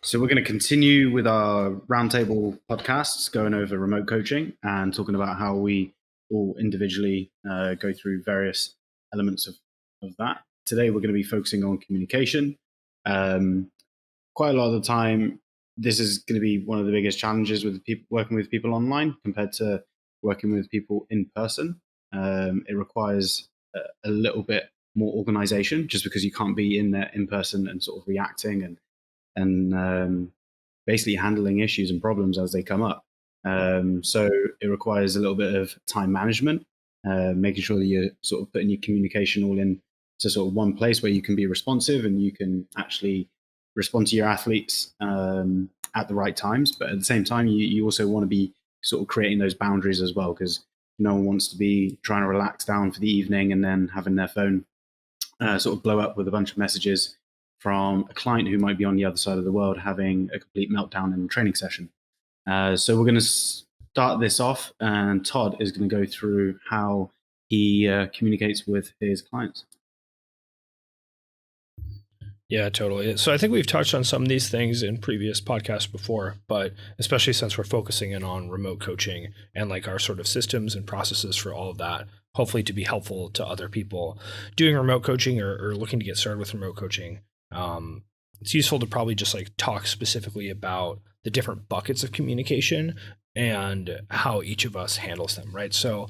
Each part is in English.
So we're going to continue with our roundtable podcasts, going over remote coaching and talking about how we all individually go through various elements of that. Today we're going to be focusing on communication. Quite a lot of the time, this is going to be one of the biggest challenges with people working with people online compared to working with people in person. It requires a little bit more organization just because you can't be in there in person and sort of reacting and basically handling issues and problems as they come up. So it requires a little bit of time management, making sure that you're sort of putting your communication all in to sort of one place where you can be responsive and you can actually respond to your athletes at the right times. But at the same time, you also want to be sort of creating those boundaries as well, because no one wants to be trying to relax down for the evening and then having their phone sort of blow up with a bunch of messages from a client who might be on the other side of the world having a complete meltdown in a training session. So we're going to start this off, and Todd is going to go through how he communicates with his clients. Yeah, totally. So I think we've touched on some of these things in previous podcasts before, but especially since we're focusing in on remote coaching and like our sort of systems and processes for all of that, hopefully to be helpful to other people doing remote coaching or looking to get started with remote coaching. It's useful to probably just like talk specifically about the different buckets of communication and how each of us handles them, right? So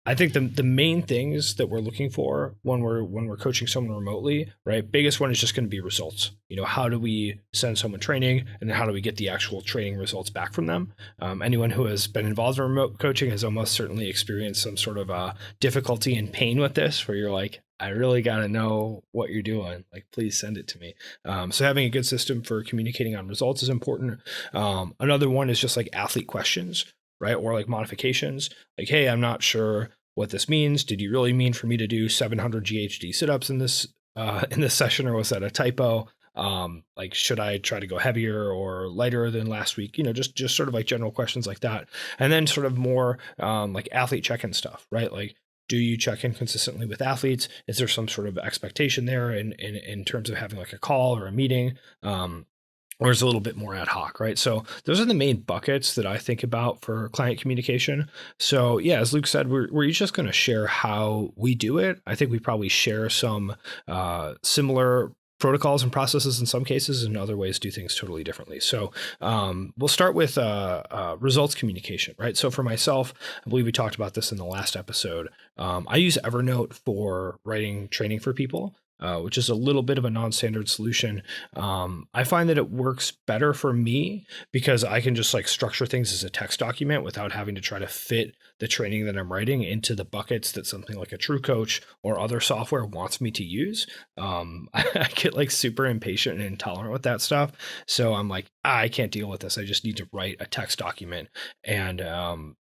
I think the main things that we're looking for when we're coaching someone remotely, right? Biggest one is just going to be results. You know, how do we send someone training, and then how do we get the actual training results back from them? Anyone who has been involved in remote coaching has almost certainly experienced some sort of difficulty and pain with this, where you're like, I really got to know what you're doing. Like, please send it to me. So having a good system for communicating on results is important. Another one is just like athlete questions, right? Or like modifications. Like, hey, I'm not sure what this means. Did you really mean for me to do 700 GHD sit-ups in this session, or was that a typo? Like, should I try to go heavier or lighter than last week? You know, just sort of like general questions like that. And then sort of more like athlete check-in stuff, right? Like, do you check in consistently with athletes? Is there some sort of expectation there in terms of having like a call or a meeting? Or is a little bit more ad hoc, right? So those are the main buckets that I think about for client communication. So yeah, as Luke said, we're each just going to share how we do it. I think we probably share some similar protocols and processes in some cases, and other ways do things totally differently. So we'll start with results communication, right? So for myself, I believe we talked about this in the last episode. I use Evernote for writing training for people. Which is a little bit of a non-standard solution. I find that it works better for me because I can just like structure things as a text document without having to try to fit the training that I'm writing into the buckets that something like a True Coach or other software wants me to use. I get like super impatient and intolerant with that stuff. So I'm like, I can't deal with this. I just need to write a text document. And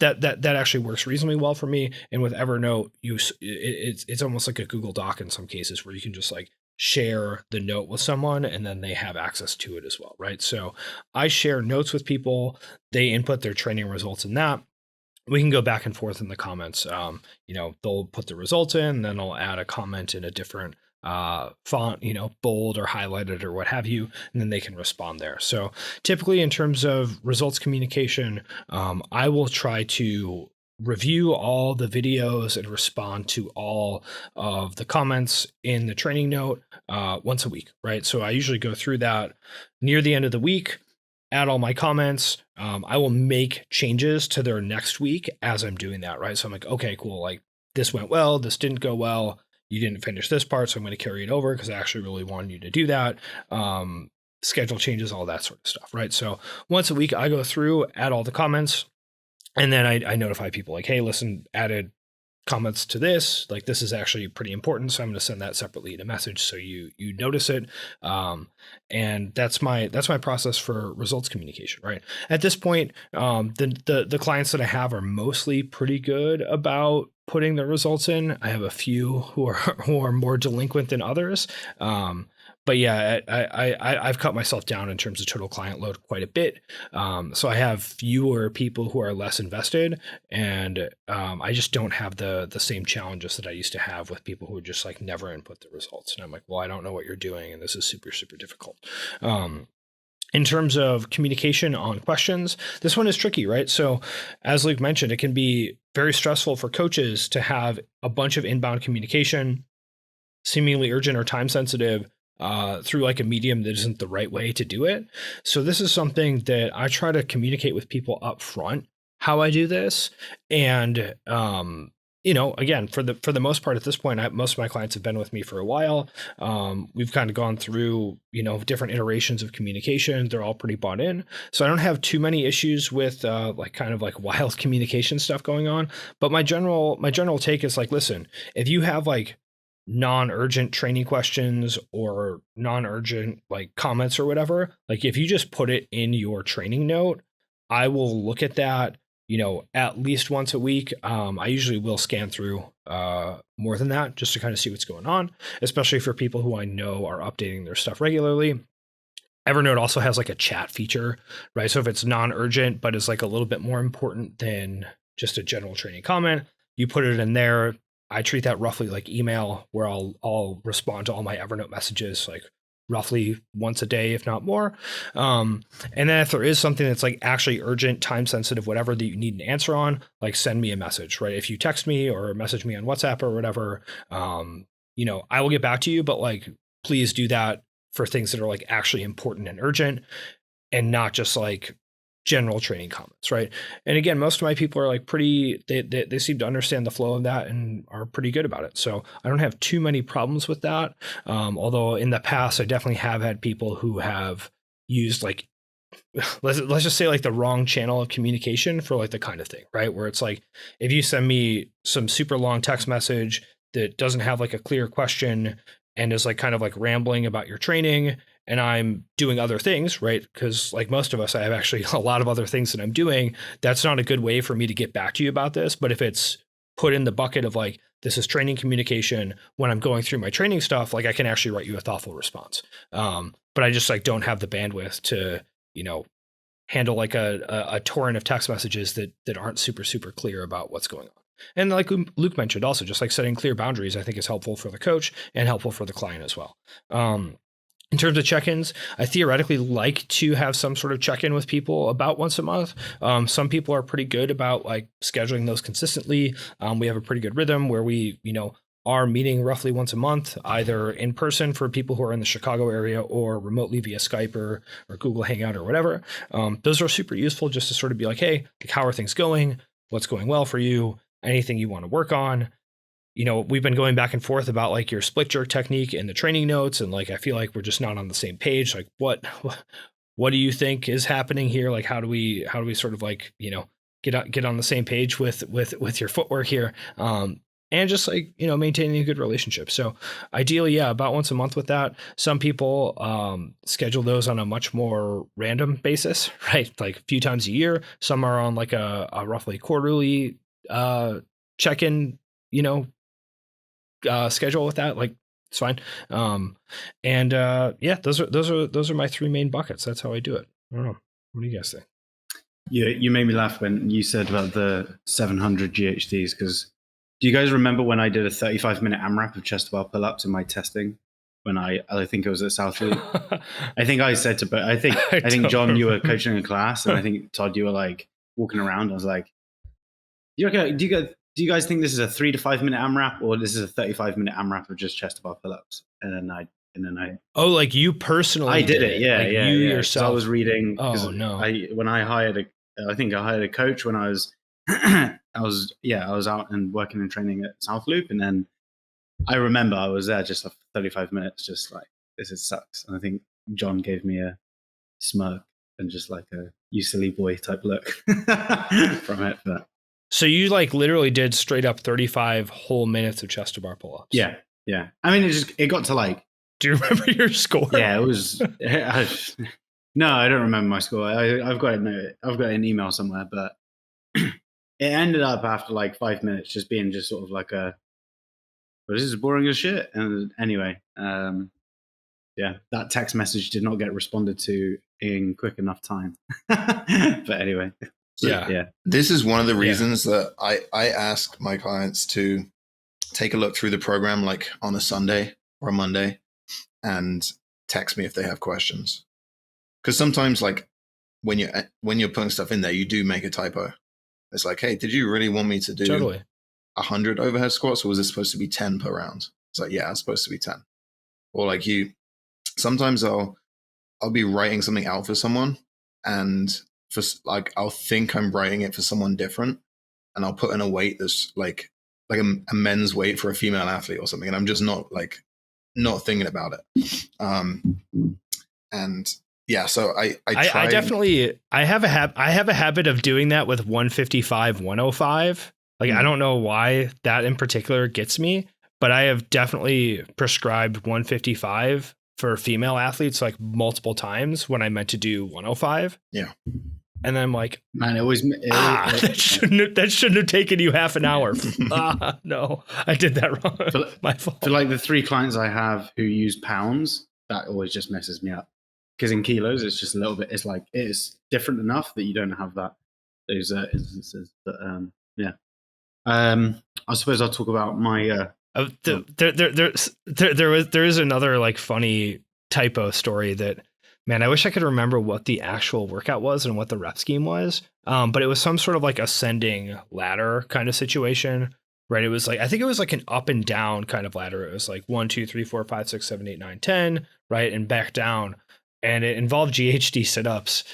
that actually works reasonably well for me. And with Evernote, it's almost like a Google Doc in some cases, where you can just like share the note with someone and then they have access to it as well, right? So I share notes with people. They input their training results in that. We can go back and forth in the comments. You know, they'll put the results in, then I'll add a comment in a different font, you know, bold or highlighted or what have you, and then they can respond there. So typically in terms of results communication, I will try to review all the videos and respond to all of the comments in the training note once a week, right? So I usually go through that near the end of the week, add all my comments. I will make changes to their next week as I'm doing that, right? So I'm like, okay, cool. Like, this went well, this didn't go well. You didn't finish this part, so I'm going to carry it over because I actually really wanted you to do that. Schedule changes, all that sort of stuff, right? So once a week, I go through, add all the comments, and then I notify people like, hey, listen, added comments to this, like this is actually pretty important, so I'm going to send that separately in a message so you notice it. And that's my process for results communication, right? At this point, the clients that I have are mostly pretty good about putting the results in. I have a few who are more delinquent than others. But yeah, I've cut myself down in terms of total client load quite a bit. So I have fewer people who are less invested, and I just don't have the same challenges that I used to have with people who just like never input the results. And I'm like, well, I don't know what you're doing, and this is super, super difficult. In terms of communication on questions, this one is tricky, right? So as Luke mentioned, it can be very stressful for coaches to have a bunch of inbound communication, seemingly urgent or time sensitive, through like a medium that isn't the right way to do it. So this is something that I try to communicate with people up front how I do this. And again, for the most part at this point, most of my clients have been with me for a while. We've kind of gone through different iterations of communication. They're all pretty bought in, so I don't have too many issues with like kind of like wild communication stuff going on. But my general take is like, listen, if you have like non-urgent training questions or non-urgent like comments or whatever, like if you just put it in your training note, I will look at that at least once a week. I usually will scan through more than that just to kind of see what's going on, especially for people who I know are updating their stuff regularly. Evernote also has like a chat feature, right? So if it's non-urgent but is like a little bit more important than just a general training comment, you put it in there. I treat that roughly like email, where I'll respond to all my Evernote messages like roughly once a day, if not more. And then if there is something that's like actually urgent, time sensitive, whatever that you need an answer on, like send me a message, right? If you text me or message me on WhatsApp or whatever, I will get back to you, but like, please do that for things that are like actually important and urgent, and not just like general training comments, right? And again, most of my people are like they seem to understand the flow of that and are pretty good about it. So I don't have too many problems with that. Although in the past, I definitely have had people who have used like, let's just say like the wrong channel of communication for like the kind of thing, right? Where it's like, if you send me some super long text message that doesn't have like a clear question and is like kind of like rambling about your training, and I'm doing other things, right? Because like most of us, I have actually a lot of other things that I'm doing. That's not a good way for me to get back to you about this. But if it's put in the bucket of like, this is training communication, when I'm going through my training stuff, like I can actually write you a thoughtful response. But I just like don't have the bandwidth to, handle like a torrent of text messages that aren't super, super clear about what's going on. And like Luke mentioned also, just like setting clear boundaries, I think is helpful for the coach and helpful for the client as well. In terms of check-ins, I theoretically like to have some sort of check-in with people about once a month. Some people are pretty good about like scheduling those consistently. We have a pretty good rhythm where we, are meeting roughly once a month, either in person for people who are in the Chicago area or remotely via Skype or Google Hangout or whatever. Those are super useful just to sort of be like, hey, like, how are things going? What's going well for you? Anything you want to work on? We've been going back and forth about like your split jerk technique in the training notes. And like, I feel like we're just not on the same page. Like what do you think is happening here? Like, how do we sort of like, get on the same page with your footwork here? And just like, maintaining a good relationship. So ideally, yeah, about once a month with that. Some people schedule those on a much more random basis, right? Like a few times a year. Some are on like a roughly quarterly check-in, schedule with that. Like it's fine. Yeah, those are my three main buckets. That's how I do it. I don't know. What do you guys think? You made me laugh when you said about the 700 GHDs, because do you guys remember when I did a 35-minute AMRAP of chest bar pull-ups in my testing? When I think it was at South Loop. I think I said but I think John, you were coaching a class, and I think Todd, you were like walking around. I was like, do you guys think this is a 3 to 5 minute AMRAP, or this is a 35-minute AMRAP of just chest bar pull-ups? And then I oh, like you personally I did it. Yeah, like yeah, you yeah. yourself. I was reading. Oh no. When I hired a coach when I was I was out and working and training at South Loop, and then I remember I was there just for 35 minutes, just like, this sucks. And I think John gave me a smirk and just like a you silly boy type look from it. But so you like literally did straight up 35 whole minutes of chest to bar pull-ups. Yeah. I mean, it got to like. Do you remember your score? Yeah, it was. No, I don't remember my score. I've got an email somewhere, but it ended up after like 5 minutes just being just sort of like a, but this is boring as shit. And anyway, yeah, that text message did not get responded to in quick enough time. But anyway, yeah. This is one of the reasons that I ask my clients to take a look through the program like on a Sunday or a Monday and text me if they have questions. because sometimes like when you're putting stuff in there, you do make a typo. It's like, hey, did you really want me to do Totally. 100 overhead squats, or was it supposed to be 10 per round? It's like, yeah, it's supposed to be 10. Or like sometimes I'll be writing something out for someone, and for like I'll think I'm writing it for someone different, and I'll put in a weight that's like a men's weight for a female athlete or something, and I'm just not thinking about it. And yeah, so I definitely I have a habit of doing that with 155, 105. Like I don't know why that in particular gets me, but I have definitely prescribed 155 for female athletes like multiple times when I meant to do 105. Yeah. And then I'm like, man, that shouldn't have taken you half an hour. No, I did that wrong. My fault. For like the 3 clients I have who use pounds, that always just messes me up. Because in kilos, it's just a little bit. It's like it's different enough that you don't have those instances. But yeah, I suppose I'll talk about my. There is another like funny typo story that, man, I wish I could remember what the actual workout was and what the rep scheme was. But it was some sort of like ascending ladder kind of situation, right? It was like, I think it was like an up and down kind of ladder. It was like 1, 2, 3, 4, 5, 6, 7, 8, 9, 10, right? And back down. And it involved GHD sit-ups.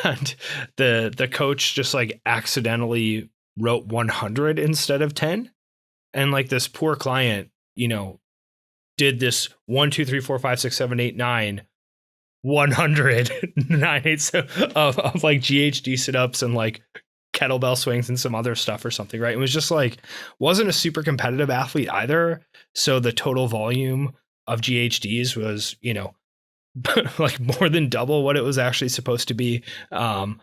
And the coach just like accidentally wrote 100 instead of 10. And like this poor client, did this 1, 2, 3, 4, 5, 6, 7, 8, 9, 100, 9, 8 of like GHD sit-ups and like kettlebell swings and some other stuff or something, right? It was just like, wasn't a super competitive athlete either. So the total volume of GHDs was, like more than double what it was actually supposed to be. And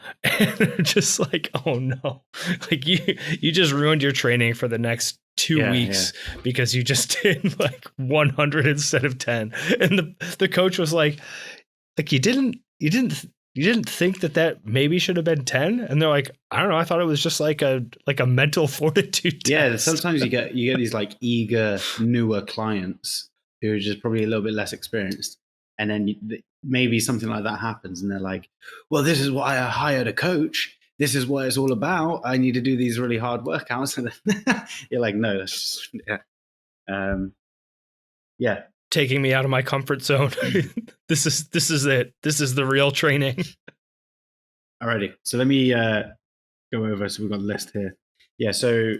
just like, oh no, like you just ruined your training for the next 2 weeks because you just did like 100 instead of 10. And the coach was like you didn't think that maybe should have been 10? And they're like, I don't know. I thought it was just like a mental fortitude test. Yeah. Sometimes you get these like eager, newer clients who are just probably a little bit less experienced. And then maybe something like that happens, and they're like, well, this is why I hired a coach. This is what it's all about. I need to do these really hard workouts. And then you're like, no, that's just, yeah. Taking me out of my comfort zone. This is it. This is the real training. Alrighty. So let me go over. So we've got a list here. Yeah. So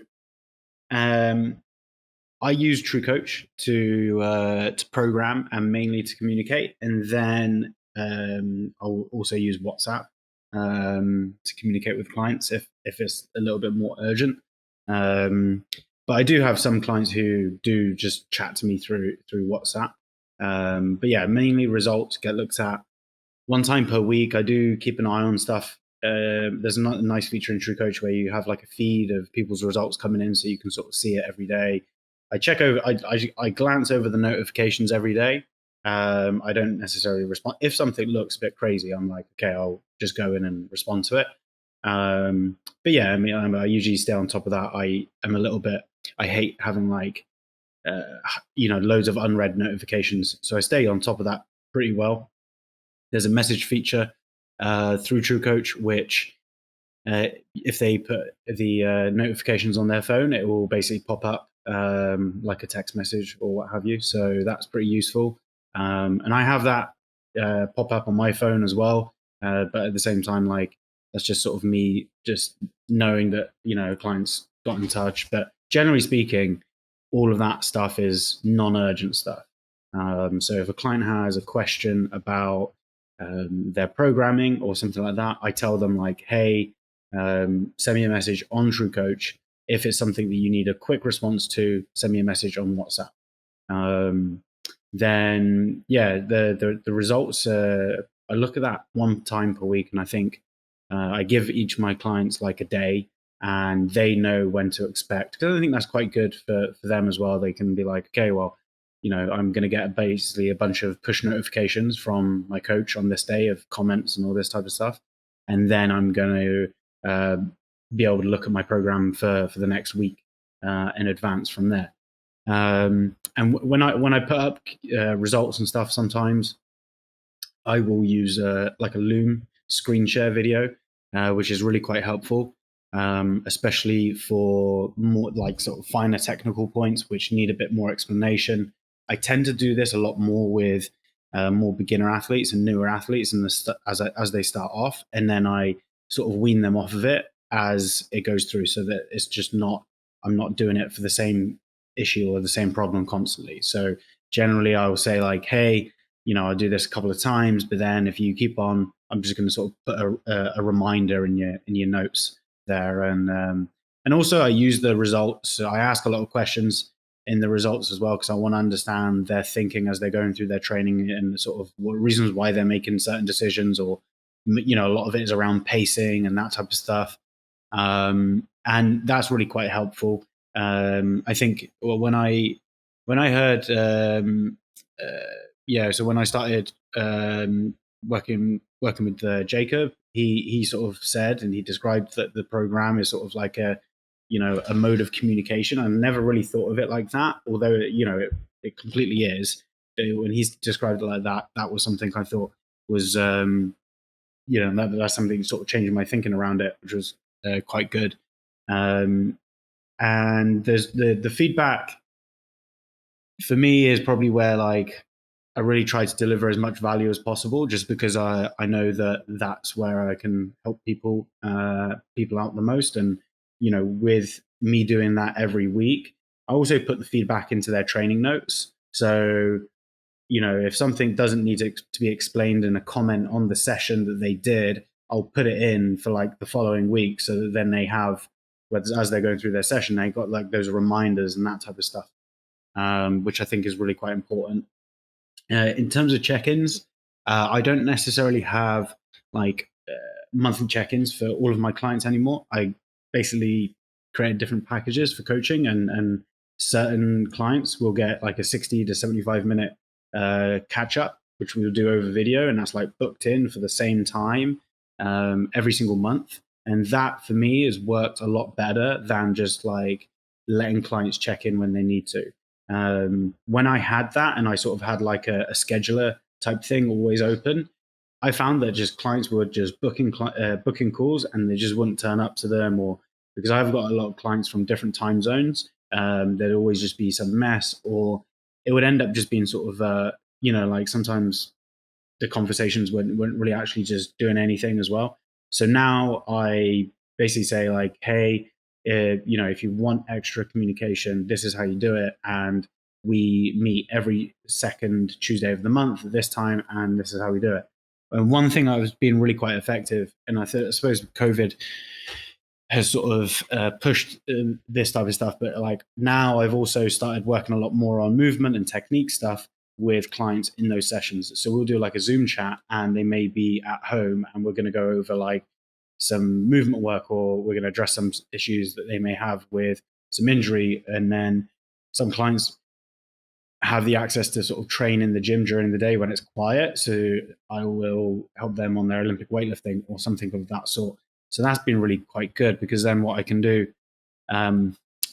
I use TrueCoach to program and mainly to communicate, and then I'll also use WhatsApp to communicate with clients if it's a little bit more urgent. But I do have some clients who do just chat to me through WhatsApp. But yeah, mainly results get looked at 1 time per week. I do keep an eye on stuff. There's a nice feature in TrueCoach where you have like a feed of people's results coming in, so you can sort of see it every day. I check over. I glance over the notifications every day. I don't necessarily respond. If something looks a bit crazy, I'm like, okay, I'll just go in and respond to it. But yeah, I mean, I usually stay on top of that. I am a little bit. I hate having like, loads of unread notifications. So I stay on top of that pretty well. There's a message feature through TrueCoach, which if they put the notifications on their phone, it will basically pop up like a text message or what have you. So that's pretty useful. And I have that pop up on my phone as well. But at the same time, like that's just sort of me just knowing that, clients got in touch. But generally speaking, all of that stuff is non-urgent stuff. So if a client has a question about their programming or something like that, I tell them like, hey, send me a message on TrueCoach. If it's something that you need a quick response to, send me a message on WhatsApp. Then yeah, the results, I look at that 1 time per week, and I think I give each of my clients like a day, and they know when to expect, because I think that's quite good for them as well. They can be like, okay, well, I'm going to get basically a bunch of push notifications from my coach on this day of comments and all this type of stuff. And then I'm going to be able to look at my program for the next week in advance from there. And when I put up results and stuff, sometimes I will use like a Loom screen share video, which is really quite helpful, especially for more like sort of finer technical points which need a bit more explanation. I tend to do this a lot more with more beginner athletes and newer athletes as they start off, and then I sort of wean them off of it as it goes through, so that it's just not, I'm not doing it for the same issue or the same problem constantly. So generally I will say like, hey, I'll do this a couple of times, but then if you keep on, I'm just going to sort of put a reminder in your notes there. And also I use the results. So I ask a lot of questions in the results as well, because I want to understand their thinking as they're going through their training and sort of what reasons why they're making certain decisions, or a lot of it is around pacing and that type of stuff. And that's really quite helpful. I think when I heard so when I started working with Jacob, he sort of said, and he described that the program is sort of like a mode of communication. I never really thought of it like that, although it completely is. When he's described it like that, that was something I thought was that's something sort of changing my thinking around it, which was quite good. And there's the feedback for me is probably where like I really try to deliver as much value as possible, just because I know that that's where I can help people out the most. And with me doing that every week, I also put the feedback into their training notes. So if something doesn't need to be explained in a comment on the session that they did, I'll put it in for like the following week, so that then they have, as they're going through their session, they got like those reminders and that type of stuff, which I think is really quite important. In terms of check-ins, I don't necessarily have like monthly check-ins for all of my clients anymore. I basically create different packages for coaching, and certain clients will get like a 60 to 75 minute catch up, which we'll do over video, and that's like booked in for the same time every single month. And that for me has worked a lot better than just like letting clients check in when they need to. When I had that, and I sort of had like a scheduler type thing always open, I found that just clients were just booking calls, and they just wouldn't turn up to them, or because I've got a lot of clients from different time zones, there'd always just be some mess, or it would end up just being sort of like sometimes the conversations weren't really actually just doing anything as well. So now I basically say like, hey, if you want extra communication, this is how you do it. And we meet every second Tuesday of the month at this time, and this is how we do it. And one thing that was being really quite effective, and I suppose COVID has sort of pushed this type of stuff, but like now I've also started working a lot more on movement and technique stuff with clients in those sessions. So we'll do like a Zoom chat, and they may be at home, and we're going to go over like some movement work, or we're going to address some issues that they may have with some injury. And then some clients have the access to sort of train in the gym during the day when it's quiet. So I will help them on their Olympic weightlifting or something of that sort. So that's been really quite good, because then what I can do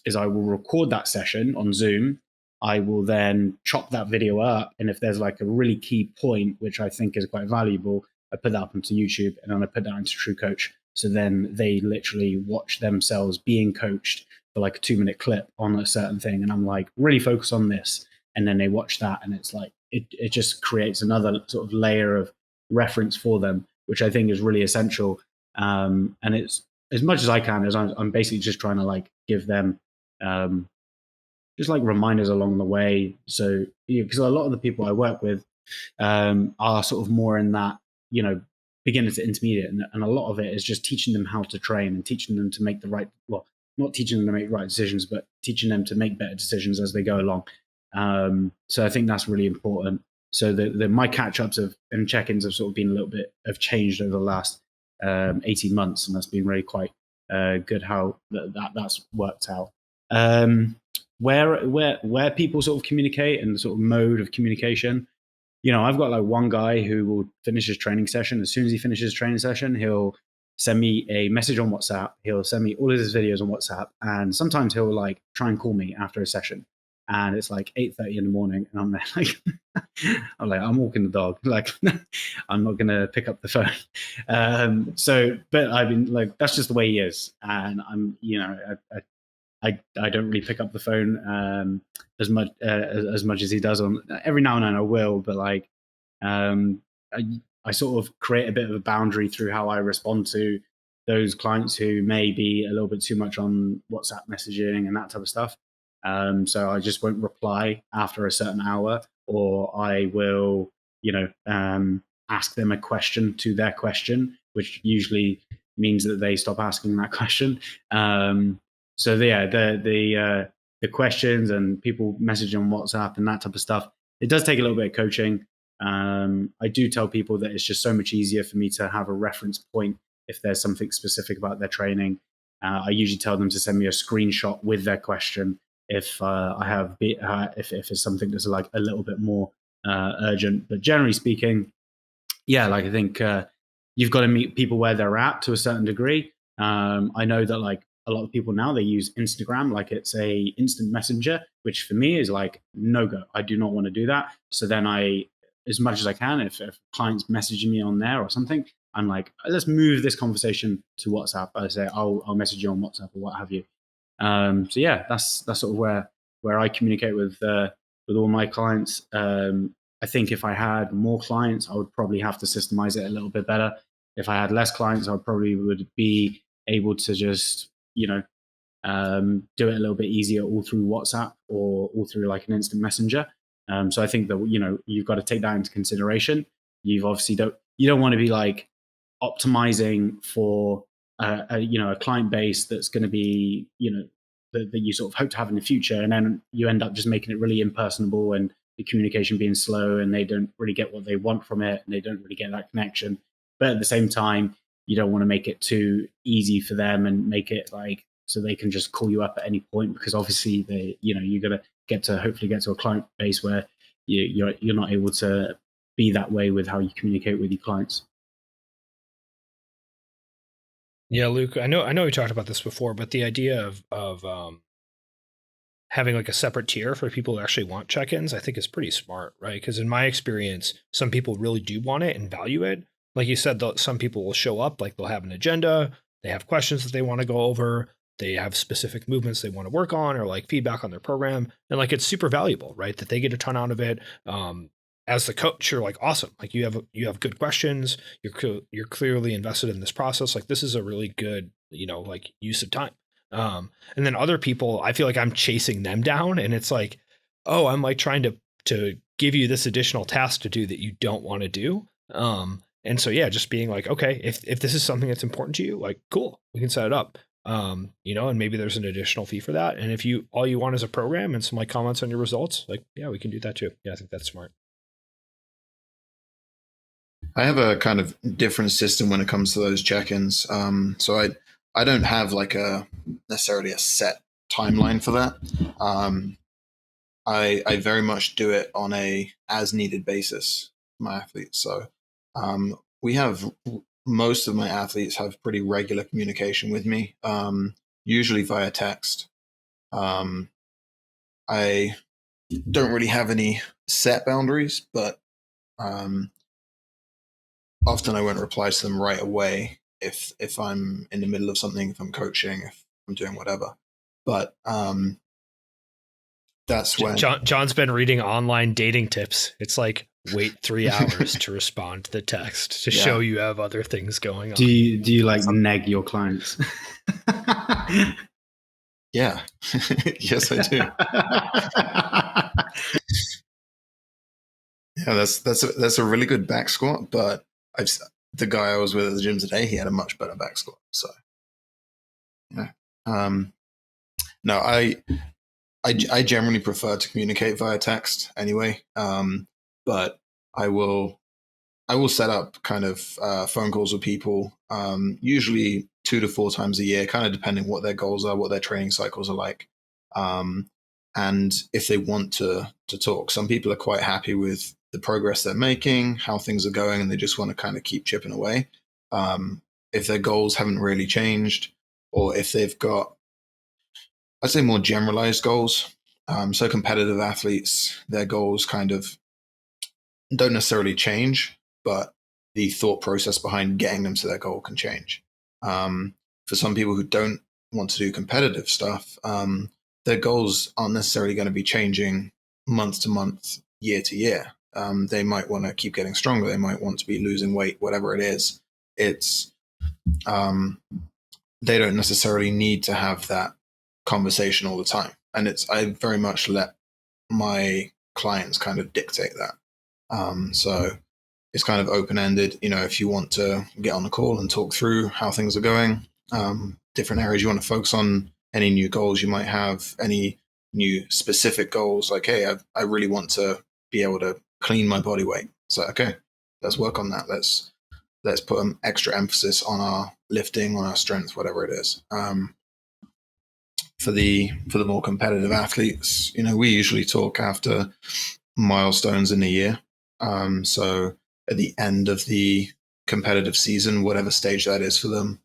is I will record that session on Zoom. I will then chop that video up, and if there's like a really key point which I think is quite valuable, I put that up into YouTube, and then I put that into True Coach. So then they literally watch themselves being coached for like a 2-minute clip on a certain thing, and I'm like, really focus on this, and then they watch that, and it's like it just creates another sort of layer of reference for them, which I think is really essential. And it's as much as I can, as I'm basically just trying to like give them just like reminders along the way. So because a lot of the people I work with are sort of more in that beginner to intermediate, and a lot of it is just teaching them how to train and teaching them to make the right, well, not teaching them to make right decisions, but teaching them to make better decisions as they go along. So I think that's really important. So my catch-ups and check-ins have sort of been have changed over the last 18 months, and that's been really quite good how that's worked out. Where people sort of communicate and the sort of mode of communication, I've got like one guy who will finish his training session. As soon as he finishes his training session, he'll send me a message on WhatsApp. He'll send me all of his videos on WhatsApp, and sometimes he'll like try and call me after a session. and it's like 8:30 in the morning, and I'm there like, I'm walking the dog, like I'm not gonna pick up the phone. But I mean, like that's just the way he is, and I'm, I don't really pick up the phone as much as he does. On every now and then I will, but like um, I sort of create a bit of a boundary through how I respond to those clients who may be a little bit too much on WhatsApp messaging and that type of stuff. So I just won't reply after a certain hour, or I will, ask them a question to their question, which usually means that they stop asking that question. The questions and people messaging on WhatsApp and that type of stuff, it does take a little bit of coaching. I do tell people that it's just so much easier for me to have a reference point if there's something specific about their training. I usually tell them to send me a screenshot with their question if if it's something that's like a little bit more urgent. But generally speaking, yeah, like I think you've got to meet people where they're at to a certain degree. I know that like a lot of people now, they use Instagram like it's a instant messenger, which for me is like no go. I do not want to do that. So then as much as I can, if clients messaging me on there or something, I'm like, let's move this conversation to WhatsApp. I say, I'll message you on WhatsApp or what have you. So yeah, that's sort of where I communicate with all my clients. I think if I had more clients, I would probably have to systemize it a little bit better. If I had less clients, I probably would be able to just, do it a little bit easier all through WhatsApp or all through like an instant messenger. So I think that, you've got to take that into consideration. You've obviously you don't want to be like optimizing for a client base that's going to be, that you sort of hope to have in the future, and then you end up just making it really impersonable and the communication being slow, and they don't really get what they want from it, and they don't really get that connection. But at the same time, you don't want to make it too easy for them and make it like so they can just call you up at any point, because obviously you're gonna hopefully get to a client base where you're not able to be that way with how you communicate with your clients. Yeah, Luke, I know we talked about this before, but the idea of having like a separate tier for people who actually want check-ins, I think is pretty smart, right? Because in my experience, some people really do want it and value it. Like you said, some people will show up, like they'll have an agenda, they have questions that they want to go over, they have specific movements they want to work on, or like feedback on their program, and like it's super valuable, right? That they get a ton out of it. As the coach, you're like, awesome. Like you have good questions. You're clearly invested in this process. Like this is a really good, like use of time. And then other people, I feel like I'm chasing them down, and it's like, oh, I'm like trying to give you this additional task to do that you don't want to do. And so, yeah, just being like, okay, if this is something that's important to you, like, cool, we can set it up. And maybe there's an additional fee for that. And if all you want is a program and some like comments on your results, like, yeah, we can do that too. Yeah, I think that's smart. I have a kind of different system when it comes to those check-ins. So I don't have like necessarily a set timeline for that. I very much do it on a as needed basis for my athletes. So we have most of my athletes have pretty regular communication with me, usually via text. I don't really have any set boundaries, but often I won't reply to them right away if I'm in the middle of something, if I'm coaching, if I'm doing whatever. But that's when John's been reading online dating tips. It's like wait 3 hours to respond to the text to show you have other things going on. Do you like neg your clients? Yeah. Yes, I do. Yeah, that's a really good back squat, but the guy I was with at the gym today, he had a much better back squat. So yeah. No, I generally prefer to communicate via text anyway. But I will set up kind of phone calls with people, usually 2 to 4 times a year, kind of depending what their goals are, what their training cycles are like, and if they want to talk. Some people are quite happy with the progress they're making, how things are going, and they just want to kind of keep chipping away. If their goals haven't really changed, or if they've got, I'd say, more generalized goals, So competitive athletes, their goals kind of don't necessarily change, but the thought process behind getting them to their goal can change. For some people who don't want to do competitive stuff, their goals aren't necessarily going to be changing month to month, year to year. They might want to keep getting stronger. They might want to be losing weight, whatever it is. It's they don't necessarily need to have that conversation all the time. And I very much let my clients kind of dictate that. So it's kind of open-ended. If you want to get on a call and talk through how things are going, different areas you want to focus on, any new goals you might have, any new specific goals, like, hey, I really want to be able to clean my body weight. So, okay, let's work on that. Let's put an extra emphasis on our lifting, on our strength, whatever it is. For the more competitive athletes, we usually talk after milestones in the year. So at the end of the competitive season, whatever stage that is for them,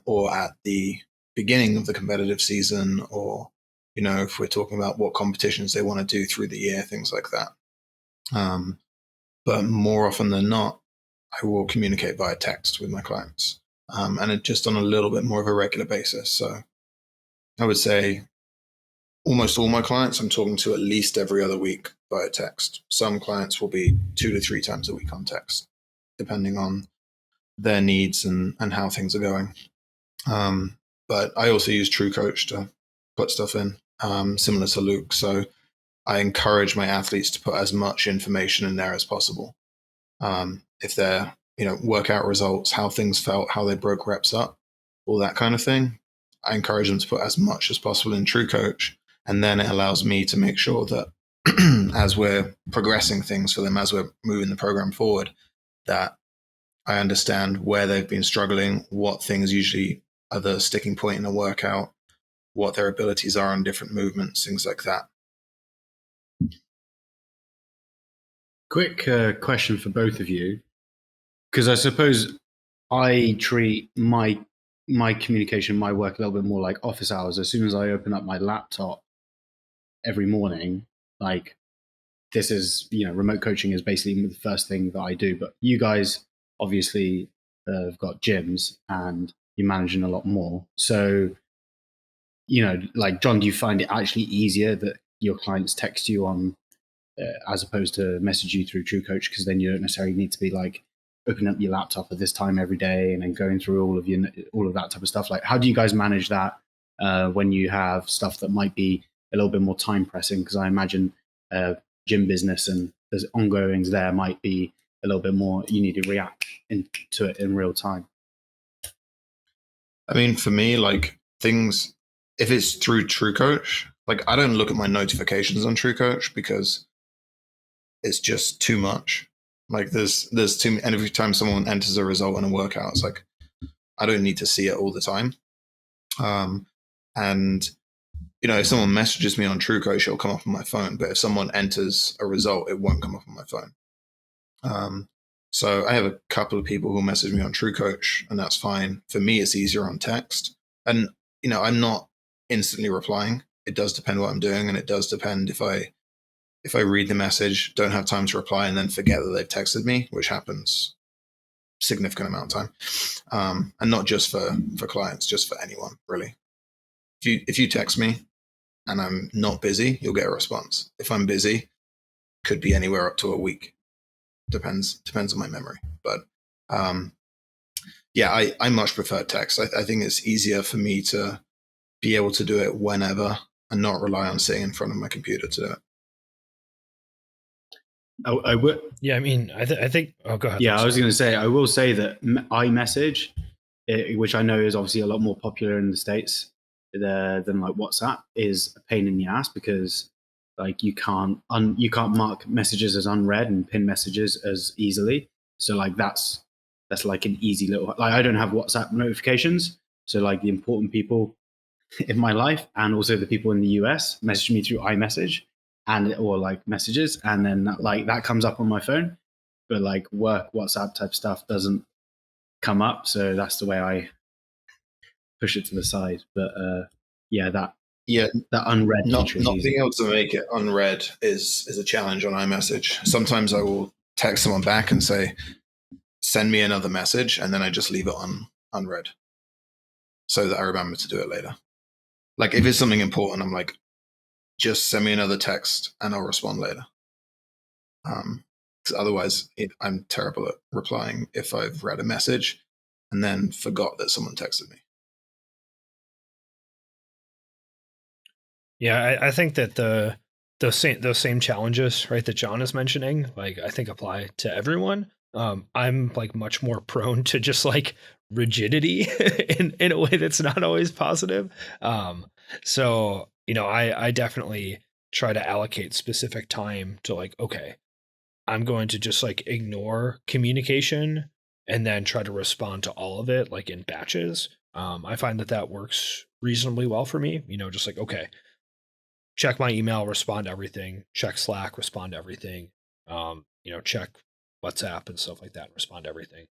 or at the beginning of the competitive season, or if we're talking about what competitions they want to do through the year, things like that. But more often than not, I will communicate via text with my clients, and it just on a little bit more of a regular basis. So I would say almost all my clients I'm talking to at least every other week via text. Some clients will be 2 to 3 times a week on text, depending on their needs and how things are going. But I also use TrueCoach to put stuff in, similar to Luke. So I encourage my athletes to put as much information in there as possible. If they're, workout results, how things felt, how they broke reps up, all that kind of thing, I encourage them to put as much as possible in TrueCoach. And then it allows me to make sure that as we're progressing things for them, as we're moving the program forward, that I understand where they've been struggling, what things usually are the sticking point in a workout, what their abilities are on different movements, things like that. Quick question for both of you, because I suppose I treat my communication, my work a little bit more like office hours. As soon as I open up my laptop every morning, like this is, remote coaching is basically the first thing that I do. But you guys obviously have got gyms and you're managing a lot more. So, like John, do you find it actually easier that your clients text you on as opposed to message you through TrueCoach, because then you don't necessarily need to be like opening up your laptop at this time every day and then going through all of that type of stuff? Like, how do you guys manage that when you have stuff that might be a little bit more time pressing? Because I imagine gym business and there's ongoings there might be a little bit more, you need to react to it in real time. I mean, for me, like things, if it's through TrueCoach, like I don't look at my notifications on TrueCoach because it's just too much. Like there's too many, and every time someone enters a result in a workout, it's like I don't need to see it all the time. And if someone messages me on TrueCoach, it'll come up on my phone. But if someone enters a result, it won't come up on my phone. So I have a couple of people who message me on TrueCoach, and that's fine. For me, it's easier on text. And I'm not instantly replying. It does depend what I'm doing, and it does depend if I read the message, don't have time to reply, and then forget that they've texted me, which happens a significant amount of time. And not just for clients, just for anyone, really. If you text me and I'm not busy, you'll get a response. If I'm busy, could be anywhere up to a week. Depends on my memory. But yeah, I much prefer text. I think it's easier for me to be able to do it whenever and not rely on sitting in front of my computer to do it. I would. Yeah, I mean, I think. Oh, go ahead. Yeah, I was going to say, I will say that iMessage, which I know is obviously a lot more popular in the States than like WhatsApp, is a pain in the ass because like you can't mark messages as unread and pin messages as easily. So like that's like an easy little, like I don't have WhatsApp notifications, so like the important people in my life and also the people in the US message me through iMessage or like messages, and then that comes up on my phone, but like work WhatsApp type stuff doesn't come up, so that's the way I push it to the side. But yeah, that Yeah, that unread not feature is not using. being able to make it unread is a challenge on iMessage. Sometimes I will text someone back and say, "Send me another message," and then I just leave it on unread so that I remember to do it later. Like if it's something important, I'm like, just send me another text and I'll respond later. Because otherwise, I'm terrible at replying if I've read a message and then forgot that someone texted me. Yeah, I think that those same challenges, right, that John is mentioning, like I think apply to everyone. I'm like much more prone to just like rigidity in a way that's not always positive. So I definitely try to allocate specific time to like, okay, I'm going to just like ignore communication and then try to respond to all of it like in batches. I find that works reasonably well for me. Just like, okay, check my email, respond to everything, check Slack, respond to everything, check WhatsApp and stuff like that, respond to everything.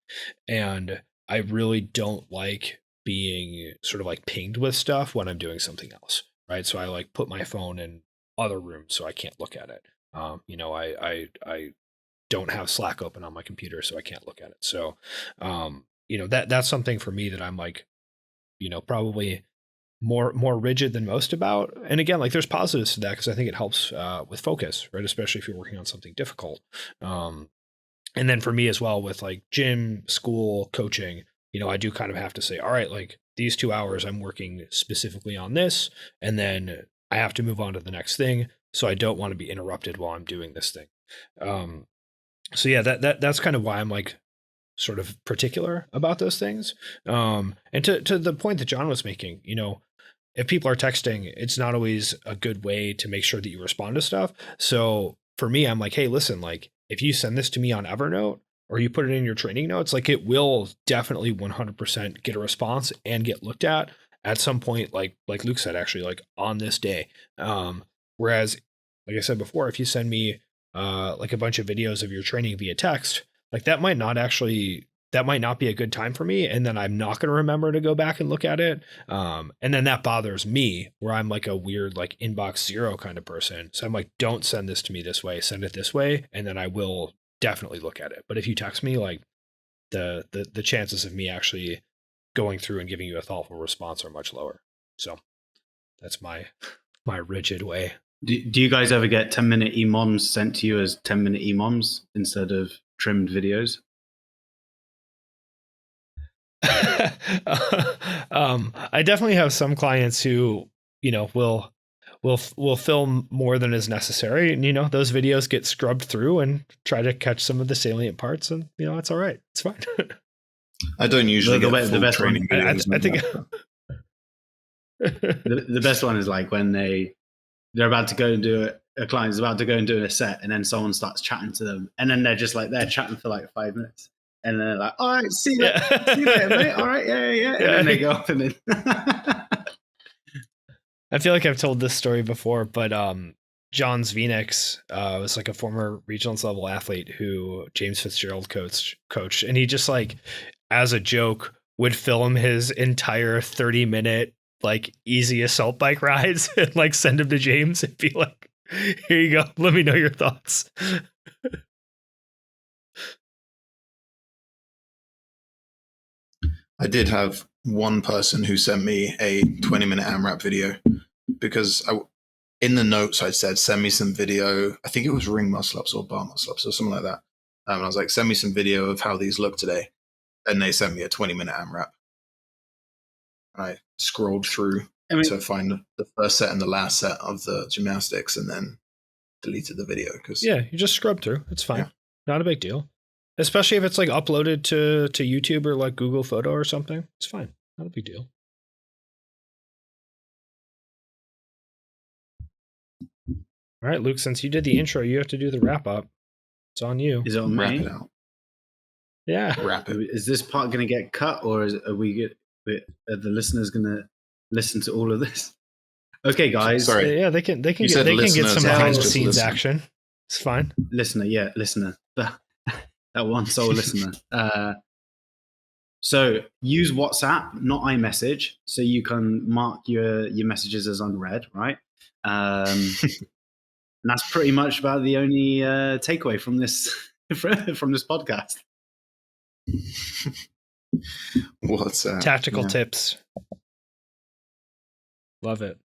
And I really don't like being sort of like pinged with stuff when I'm doing something else, right? So I like put my phone in other rooms so I can't look at it. I don't have Slack open on my computer, so I can't look at it. So, that's something for me that I'm like, probably more rigid than most about. And again, like there's positives to that because I think it helps with focus, right? Especially if you're working on something difficult. And then for me as well with like gym, school, coaching, I do kind of have to say, all right, like these 2 hours I'm working specifically on this, and then I have to move on to the next thing. So I don't want to be interrupted while I'm doing this thing. So yeah, that's kind of why I'm like sort of particular about those things. And to the point that John was making, if people are texting, it's not always a good way to make sure that you respond to stuff. So for me, I'm like, hey, listen, like if you send this to me on Evernote or you put it in your training notes, like it will definitely 100% get a response and get looked at some point, like Luke said, actually, like on this day. Whereas, like I said before, if you send me like a bunch of videos of your training via text, like that might not be a good time for me. And then I'm not going to remember to go back and look at it. And then that bothers me where I'm like a weird, like inbox zero kind of person. So I'm like, don't send this to me this way, send it this way. And then I will definitely look at it. But if you text me, like the chances of me actually going through and giving you a thoughtful response are much lower. So that's my rigid way. Do you guys ever get 10-minute EMOMs sent to you as 10-minute EMOMs instead of trimmed videos? I definitely have some clients who, will film more than is necessary, and those videos get scrubbed through and try to catch some of the salient parts, and it's all right, it's fine. I don't usually get the best training one. videos. I think the best one is like when they're about to go and do it. A client is about to go and do a set, and then someone starts chatting to them, and then they're just like they're chatting for like 5 minutes. And then they're like, all right, see you later, mate. All right, yeah. And then they go up and then. I feel like I've told this story before, but John Zvenix was like a former regionals level athlete who James Fitzgerald coached. And he just like, as a joke, would film his entire 30-minute like easy assault bike rides and like send them to James and be like, here you go. Let me know your thoughts. I did have one person who sent me a 20-minute AMRAP video because in the notes I said, send me some video. I think it was ring muscle ups or bar muscle ups or something like that. And I was like, send me some video of how these look today. And they sent me a 20-minute AMRAP. And I scrolled through to find the first set and the last set of the gymnastics and then deleted the video. Yeah, you just scrub through. It's fine. Yeah. Not a big deal. Especially if it's like uploaded to YouTube or like Google Photo or something. It's fine. Not a big deal. All right, Luke, since you did the intro, you have to do the wrap up. It's on you. Is it on wrap me? It out. Yeah. Wrap it. Is this part going to get cut, or are the listeners going to listen to all of this? Okay, guys. Sorry. Yeah, they can get some behind the scenes action. It's fine. Listener. That one sole listener. So use WhatsApp, not iMessage, so you can mark your messages as unread, right? And that's pretty much about the only takeaway from this from this podcast. WhatsApp. Tactical Yeah. tips. Love it.